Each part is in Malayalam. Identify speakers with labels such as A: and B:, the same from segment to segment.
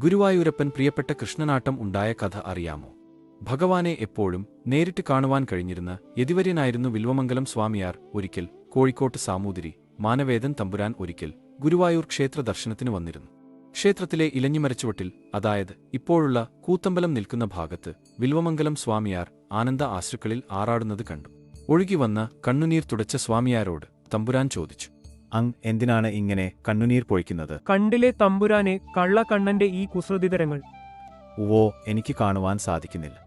A: ഗുരുവായൂരപ്പൻ പ്രിയപ്പെട്ട കൃഷ്ണനാട്ടം ഉണ്ടായ കഥ അറിയാമോ? ഭഗവാനെ എപ്പോഴും നേരിട്ട് കാണുവാൻ കഴിഞ്ഞിരുന്ന യതിവര്യനായിരുന്നു വില്വമംഗലം സ്വാമിയാർ. ഒരിക്കൽ കോഴിക്കോട്ട് സാമൂതിരി മാനവേദൻ തമ്പുരാൻ ഒരിക്കൽ ഗുരുവായൂർ ക്ഷേത്ര ദർശനത്തിന് വന്നിരുന്നു. ക്ഷേത്രത്തിലെ ഇലഞ്ഞിമരച്ചുവട്ടിൽ, അതായത് ഇപ്പോഴുള്ള കൂത്തമ്പലം നിൽക്കുന്ന ഭാഗത്ത്, വില്വമംഗലം സ്വാമിയാർ ആനന്ദ ആശ്രുക്കളിൽ ആറാടുന്നത് കണ്ടു. ഒഴുകിവന്ന കണ്ണുനീർ തുടച്ച സ്വാമിയാരോട് തമ്പുരാൻ ചോദിച്ചു,
B: അങ് എന്തിനാണ് ഇങ്ങനെ കണ്ണുനീർ പൊഴിക്കുന്നത്?
C: കണ്ടിലെ തമ്പുരാനെ, കള്ളക്കണ്ണന്റെ ഈ കുസൃതിതരങ്ങൾ.
B: ഓ, എനിക്ക് കാണുവാൻ സാധിക്കുന്നില്ല.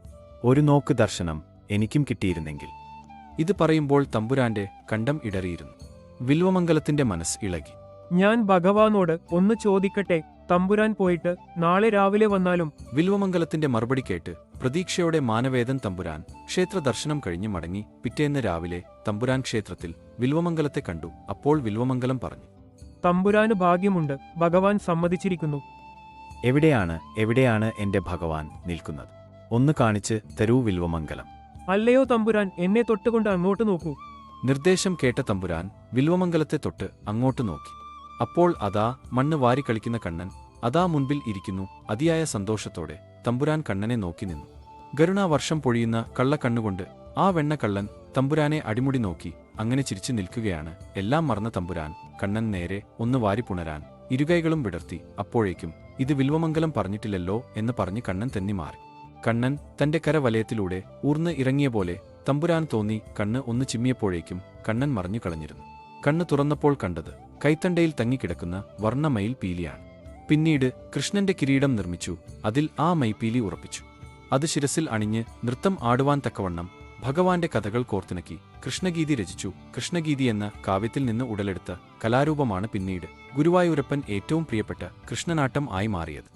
B: ഒരു നോക്ക് ദർശനം എനിക്കും കിട്ടിയിരുന്നെങ്കിൽ.
A: ഇത് പറയുമ്പോൾ തമ്പുരാന്റെ കണ്ടം ഇടറിയിരുന്നു. വില്വമംഗലത്തിന്റെ മനസ്സ് ഇളകി.
C: ഞാൻ ഭഗവാനോട് ഒന്ന് ചോദിക്കട്ടെ, തമ്പുരാൻ പോയിട്ട് നാളെ രാവിലെ വന്നാലും?
A: വില്വമംഗലത്തിന്റെ മറുപടി കേട്ട് പ്രതീക്ഷയോടെ മാനവേദൻ തമ്പുരാൻ ക്ഷേത്ര ദർശനം കഴിഞ്ഞ് മടങ്ങി. പിറ്റേന്ന് രാവിലെ തമ്പുരാൻ ക്ഷേത്രത്തിൽ വില്വമംഗലത്തെ കണ്ടു. അപ്പോൾ വില്വമംഗലം പറഞ്ഞു,
C: തമ്പുരാന് ഭാഗ്യമുണ്ട്, ഭഗവാൻ സമ്മതിച്ചിരിക്കുന്നു.
B: എവിടെയാണ് എന്റെ ഭഗവാൻ നിൽക്കുന്നത്? ഒന്ന് കാണിച്ച് തരൂ വില്വമംഗലം.
C: അല്ലയോ തമ്പുരാൻ, എന്നെ തൊട്ടുകൊണ്ട് അങ്ങോട്ട് നോക്കൂ.
A: നിർദ്ദേശം കേട്ട തമ്പുരാൻ വില്വമംഗലത്തെ തൊട്ട് അങ്ങോട്ട് നോക്കി. അപ്പോൾ അതാ മണ്ണ് വാരിക്കളിക്കുന്ന കണ്ണൻ അതാ മുൻപിൽ ഇരിക്കുന്നു. അതിയായ സന്തോഷത്തോടെ തമ്പുരാൻ കണ്ണനെ നോക്കി നിന്നു. ഗരുണാവർഷം പൊഴിയുന്ന കള്ളക്കണ്ണുകൊണ്ട് ആ വെണ്ണക്കള്ളൻ തമ്പുരാനെ അടിമുടി നോക്കി അങ്ങനെ ചിരിച്ചു നിൽക്കുകയാണ്. എല്ലാം മറന്ന തമ്പുരാൻ കണ്ണൻ നേരെ ഒന്ന് വാരിപ്പുണരാൻ ഇരുകൈകളും വിടർത്തി. അപ്പോഴേക്കും ഇത് വില്വമംഗലം പറഞ്ഞിട്ടില്ലല്ലോ എന്ന് പറഞ്ഞ് കണ്ണൻ തെന്നി മാറി. കണ്ണൻ തന്റെ കരവലയത്തിലൂടെ ഊർന്ന് ഇറങ്ങിയ പോലെ തമ്പുരാൻ തോന്നി. കണ്ണ് ഒന്ന് ചിമ്മിയപ്പോഴേക്കും കണ്ണൻ മറഞ്ഞു കളഞ്ഞിരുന്നു. കണ്ണ് തുറന്നപ്പോൾ കണ്ടത് കൈത്തണ്ടയിൽ തങ്ങിക്കിടക്കുന്ന വർണ്ണ മയിൽ പീലിയാണ്. പിന്നീട് കൃഷ്ണന്റെ കിരീടം നിർമ്മിച്ചു. അതിൽ ആ മൈപ്പീലി ഉറപ്പിച്ചു. അത് ശിരസിൽ അണിഞ്ഞ് നൃത്തം ആടുവാൻ തക്കവണ്ണം ഭഗവാന്റെ കഥകൾ കോർത്തിണക്കി കൃഷ്ണഗീതി രചിച്ചു. കൃഷ്ണഗീതി എന്ന കാവ്യത്തിൽ നിന്ന് ഉടലെടുത്ത കലാരൂപമാണ് പിന്നീട് ഗുരുവായൂരപ്പൻ ഏറ്റവും പ്രിയപ്പെട്ട കൃഷ്ണനാട്ടം ആയി മാറിയത്.